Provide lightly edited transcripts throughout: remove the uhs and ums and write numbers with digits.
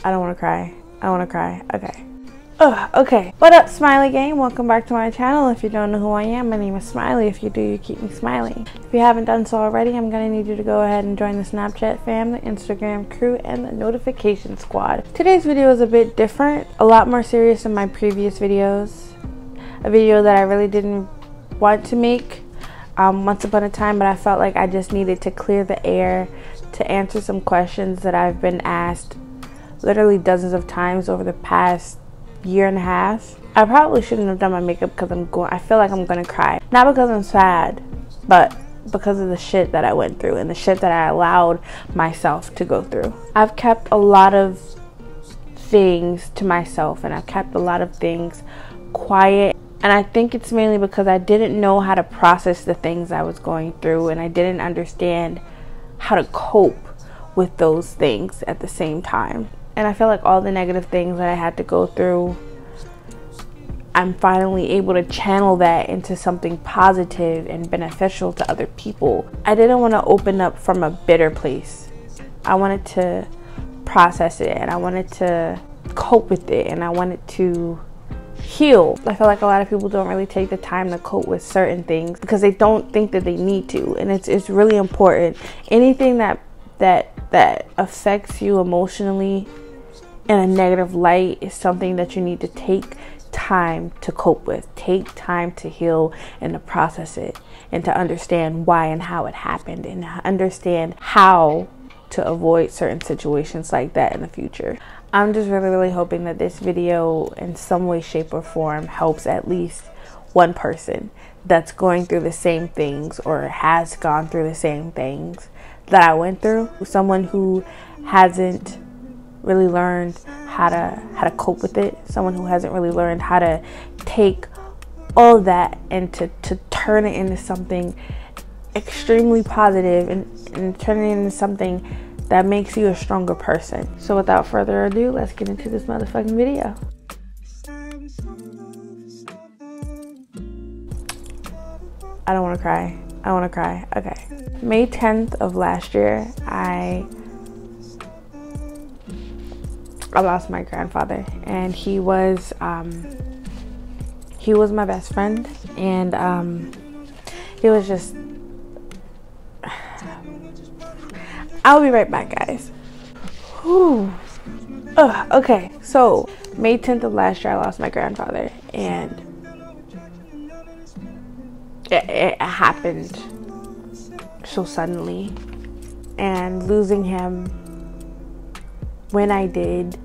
I don't want to cry. I want to cry. Okay. Okay. What up, Smiley Gang? Welcome back to my channel. If you don't know who I am, my name is Smiley. If you do, you keep me smiling. If you haven't done so already, I'm going to need you to go ahead and join the Snapchat fam, the Instagram crew, and the notification squad. Today's video is a bit different, a lot more serious than my previous videos. A video that I really didn't want to make once upon a time, but I felt like I just needed to clear the air to answer some questions that I've been asked literally dozens of times over the past year and a half. I probably shouldn't have done my makeup because I feel like I'm gonna cry. Not because I'm sad, but because of the shit that I went through and the shit that I allowed myself to go through. I've kept a lot of things to myself, and I've kept a lot of things quiet. And I think it's mainly because I didn't know how to process the things I was going through, and I didn't understand how to cope with those things at the same time. And I feel like all the negative things that I had to go through, I'm finally able to channel that into something positive and beneficial to other people. I didn't want to open up from a bitter place. I wanted to process it, and I wanted to cope with it, and I wanted to heal. I feel like a lot of people don't really take the time to cope with certain things because they don't think that they need to, and it's really important. Anything that affects you emotionally in a negative light is something that you need to take time to cope with, take time to heal and to process it, and to understand why and how it happened, and understand how to avoid certain situations like that in the future. I'm just really hoping that this video in some way, shape, or form helps at least one person that's going through the same things or has gone through the same things that I went through. Someone who hasn't really learned how to cope with it. Someone who hasn't really learned how to take all of that and to turn it into something extremely positive and turn it into something that makes you a stronger person. So without further ado, let's get into this motherfucking video. I don't want to cry. I want to cry. Okay. May 10th of last year, I lost my grandfather, and he was my best friend, and it was just, I'll be right back, guys. Whew. Okay, so May 10th of last year, I lost my grandfather, and it happened so suddenly, and losing him when I did,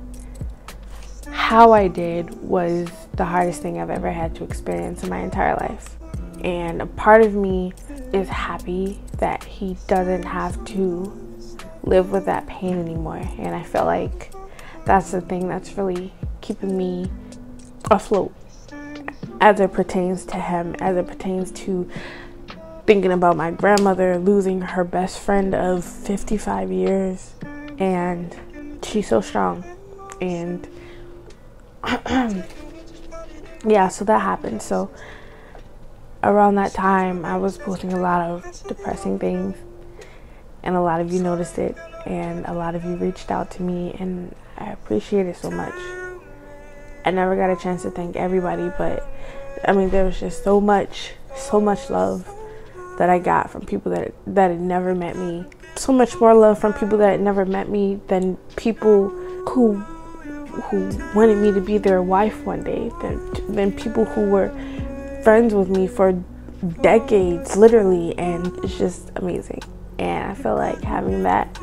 how I did, was the hardest thing I've ever had to experience in my entire life. And a part of me is happy that he doesn't have to live with that pain anymore. And I feel like that's the thing that's really keeping me afloat as it pertains to him, as it pertains to thinking about my grandmother losing her best friend of 55 years. And she's so strong. And yeah, so that happened. So around that time, I was posting a lot of depressing things, and a lot of you noticed it, and a lot of you reached out to me, and I appreciate it so much. I never got a chance to thank everybody, but I mean, there was just so much love that I got from people that had never met me. So much more love from people that had never met me than people who wanted me to be their wife one day, than people who were friends with me for decades, literally. And it's just amazing. And I feel like having that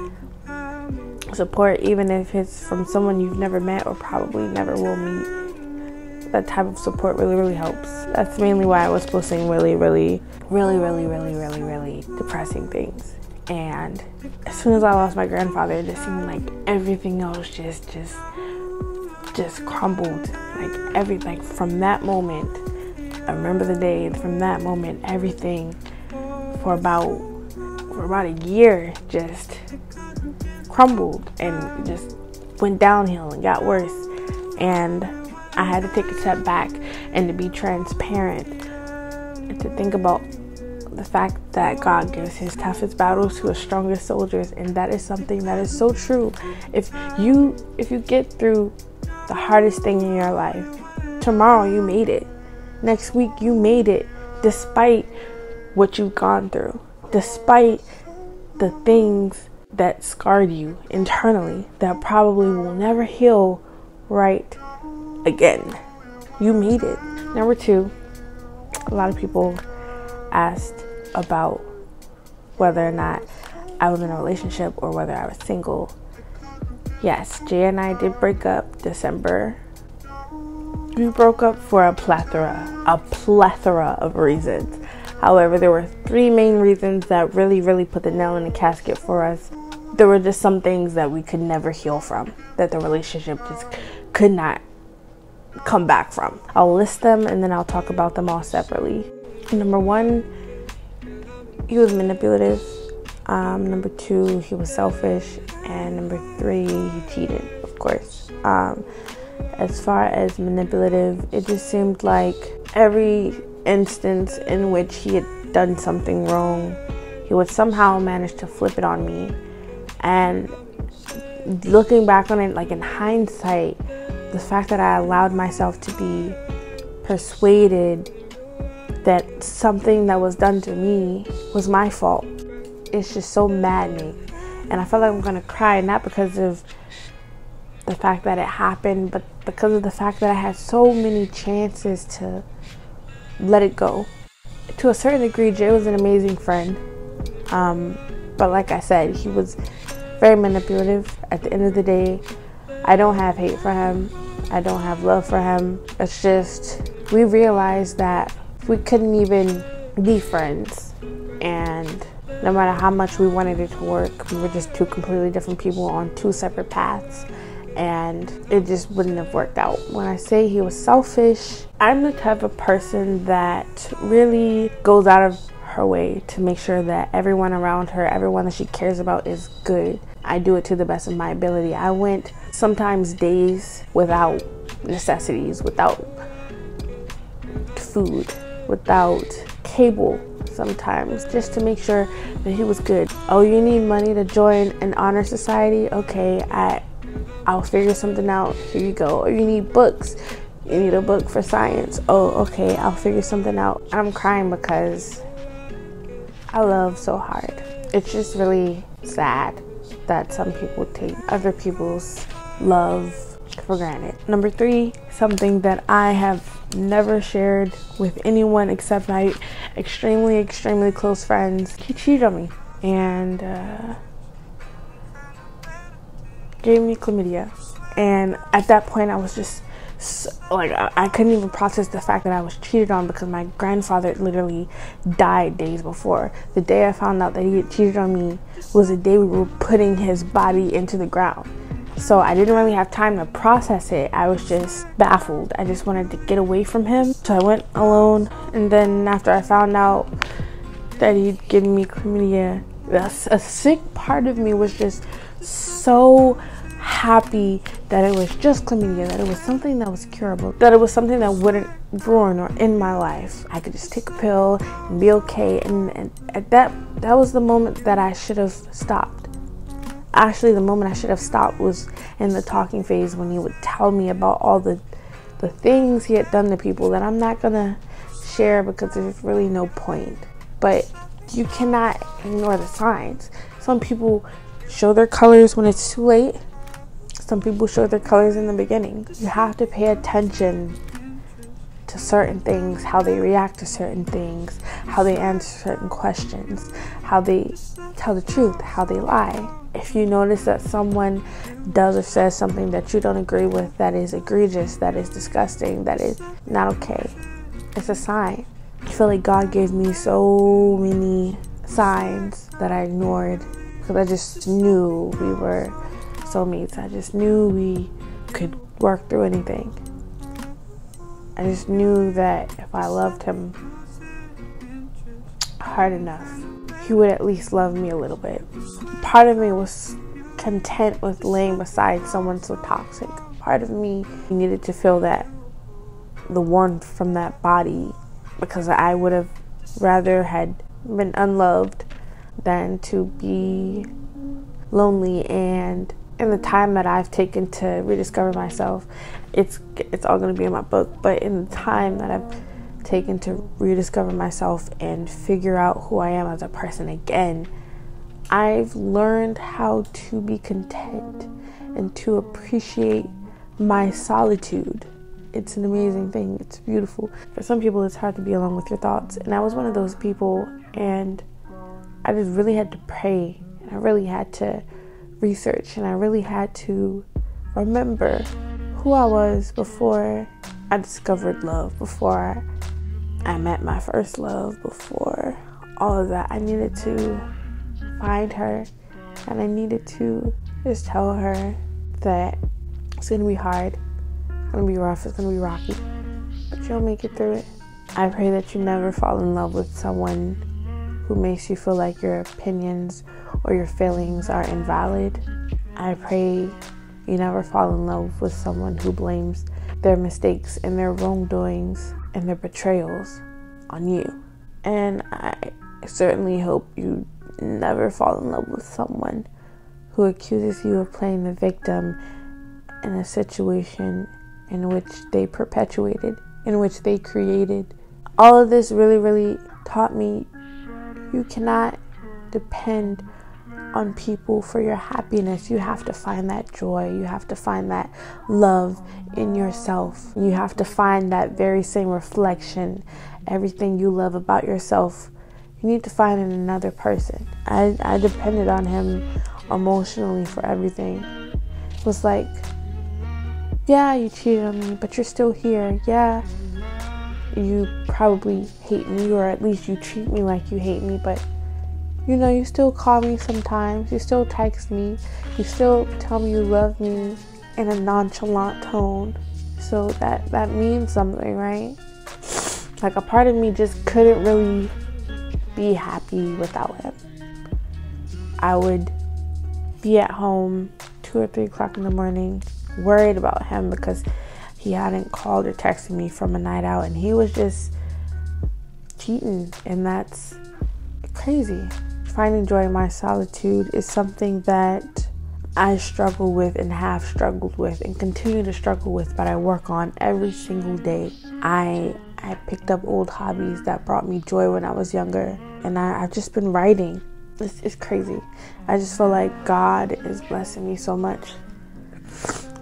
support, even if it's from someone you've never met or probably never will meet, that type of support really helps. That's mainly why I was posting really depressing things. And as soon as I lost my grandfather, it just seemed like everything else just crumbled. Like from that moment, I remember the day, and from that moment, everything for about a year just crumbled and just went downhill and got worse. And I had to take a step back and to be transparent and to think about the fact that God gives his toughest battles to his strongest soldiers, and that is something that is so true. If you get through the hardest thing in your life, tomorrow you made it. Next week you made it, despite what you've gone through, despite the things that scarred you internally that probably will never heal right again. You made it. Number 2, a lot of people asked about whether or not I was in a relationship or whether I was single. Yes, Jay and I did break up December. We broke up for a plethora of reasons. However, there were 3 main reasons that really put the nail in the casket for us. There were just some things that we could never heal from, that the relationship just could not come back from. I'll list them and then I'll talk about them all separately. Number 1, he was manipulative. Number 2, he was selfish. And number 3, he cheated, of course. As far as manipulative, it just seemed like every instance in which he had done something wrong, he would somehow manage to flip it on me. And looking back on it, like in hindsight, the fact that I allowed myself to be persuaded that something that was done to me was my fault, it's just so maddening. And I feel like I'm gonna cry, not because of the fact that it happened, but because of the fact that I had so many chances to let it go. To a certain degree, Jay was an amazing friend. But like I said, he was very manipulative. At the end of the day, I don't have hate for him. I don't have love for him. It's just, we realized that we couldn't even be friends. And no matter how much we wanted it to work, we were just 2 completely different people on 2 separate paths. And it just wouldn't have worked out. When I say he was selfish, I'm the type of person that really goes out of her way to make sure that everyone around her, everyone that she cares about, is good. I do it to the best of my ability. I went sometimes days without necessities, without food, without cable sometimes, just to make sure that he was good. Oh, you need money to join an honor society? Okay, I'll figure something out. Here you go. Or you need books. You need a book for science. Oh, okay, I'll figure something out. I'm crying because I love so hard. It's just really sad that some people take other people's love for granted. Number 3, something that I have never shared with anyone except my extremely close friends. He cheated on me and gave me chlamydia. And at that point, I was just like, I couldn't even process the fact that I was cheated on, because my grandfather literally died days before. The day I found out that he had cheated on me was the day we were putting his body into the ground. So I didn't really have time to process it. I was just baffled. I just wanted to get away from him. So I went alone. And then after I found out that he'd given me chlamydia, a sick part of me was just so happy that it was just chlamydia, that it was something that was curable, that it was something that wouldn't ruin or end my life. I could just take a pill and be okay. And at that was the moment that I should have stopped. Actually, the moment I should have stopped was in the talking phase, when he would tell me about all the things he had done to people that I'm not gonna share because there's really no point. But you cannot ignore the signs. Some people show their colors when it's too late. Some people show their colors in the beginning. You have to pay attention to certain things, how they react to certain things, how they answer certain questions, how they tell the truth, how they lie. If you notice that someone does or says something that you don't agree with, that is egregious, that is disgusting, that is not okay, it's a sign. I feel like God gave me so many signs that I ignored, because I just knew we were soulmates. I just knew we could work through anything. I just knew that if I loved him hard enough, he would at least love me a little bit. Part of me was content with laying beside someone so toxic. Part of me needed to feel that the warmth from that body, because I would have rather had been unloved than to be lonely. And in the time that I've taken to rediscover myself, it's all going to be in my book, but in the time that I've taken to rediscover myself and figure out who I am as a person again, I've learned how to be content and to appreciate my solitude. It's an amazing thing. It's beautiful. For some people, it's hard to be alone with your thoughts, and I was one of those people, and I just really had to pray, and I really had to research, and I really had to remember who I was before I discovered love, before I met my first love, before all of that. I needed to find her, and I needed to just tell her that it's gonna be hard, it's gonna be rough, it's gonna be rocky, but you'll make it through it. I pray that you never fall in love with someone who makes you feel like your opinions or your feelings are invalid. I pray you never fall in love with someone who blames their mistakes and their wrongdoings and their betrayals on you. And I certainly hope you never fall in love with someone who accuses you of playing the victim in a situation in which they perpetuated, in which they created. All of this really taught me you cannot depend on people for your happiness. You have to find that joy. You have to find that love in yourself. You have to find that very same reflection. Everything you love about yourself, you need to find in another person. I depended on him emotionally for everything. It was like, yeah, you cheated on me, but you're still here. Yeah, you probably hate me, or at least you treat me like you hate me, but you know, you still call me sometimes, you still text me, you still tell me you love me in a nonchalant tone. So that means something, right? Like, a part of me just couldn't really be happy without him. I would be at home 2 or 3 o'clock in the morning, worried about him because he hadn't called or texted me from a night out, and he was just cheating, and that's crazy. Finding joy in my solitude is something that I struggle with and have struggled with and continue to struggle with, but I work on every single day. I picked up old hobbies that brought me joy when I was younger, and I've just been writing. It's crazy. I just feel like God is blessing me so much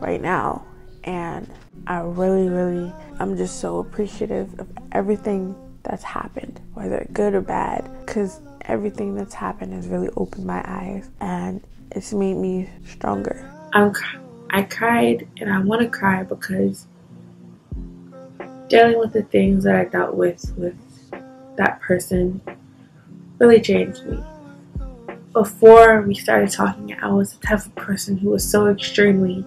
right now, and I really, I'm just so appreciative of everything that's happened, whether good or bad, because everything that's happened has really opened my eyes, and it's made me stronger. I cried, and I want to cry because dealing with the things that I dealt with that person really changed me. Before we started talking, I was the type of person who was so extremely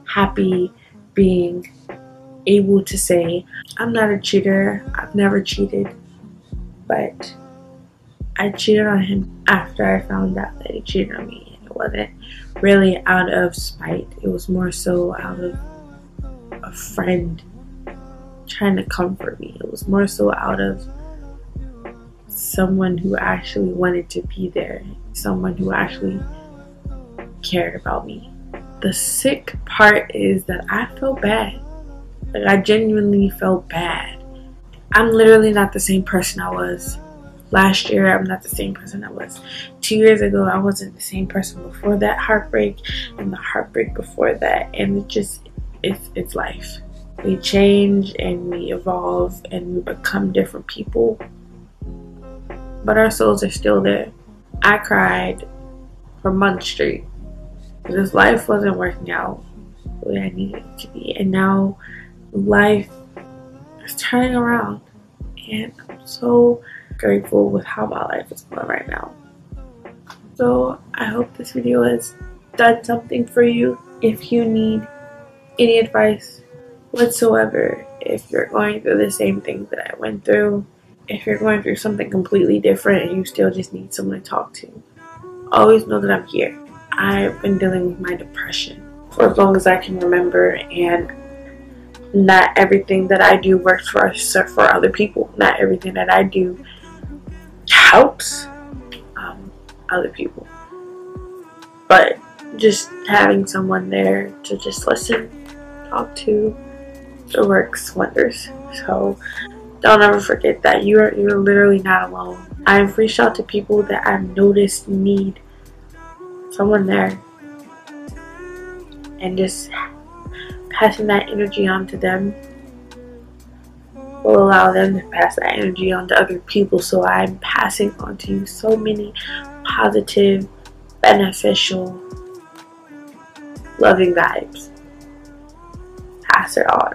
happy being able to say, I'm not a cheater, I've never cheated, but I cheated on him after I found out that he cheated on me. And it wasn't really out of spite, it was more so out of a friend trying to comfort me. It was more so out of someone who actually wanted to be there, someone who actually cared about me. The sick part is that I felt bad. Like, I genuinely felt bad. I'm literally not the same person I was last year. I'm not the same person I was 2 years ago. I wasn't the same person before that heartbreak and the heartbreak before that. And it's life. We change and we evolve and we become different people, but our souls are still there. I cried for months straight because life wasn't working out the way I needed it to be, and now life is turning around, and I'm so grateful with how my life is going right now. So I hope this video has done something for you. If you need any advice whatsoever, if you're going through the same things that I went through, if you're going through something completely different and you still just need someone to talk to, always know that I'm here. I've been dealing with my depression for as long as I can remember, and not everything that I do works for other people. Not everything that I do helps other people. But just having someone there to just listen, talk to, it works wonders. So don't ever forget that you're literally not alone. I've reached out to people that I've noticed need someone there, and just passing that energy on to them will allow them to pass that energy on to other people. So I'm passing on to you so many positive, beneficial, loving vibes. Pass it on.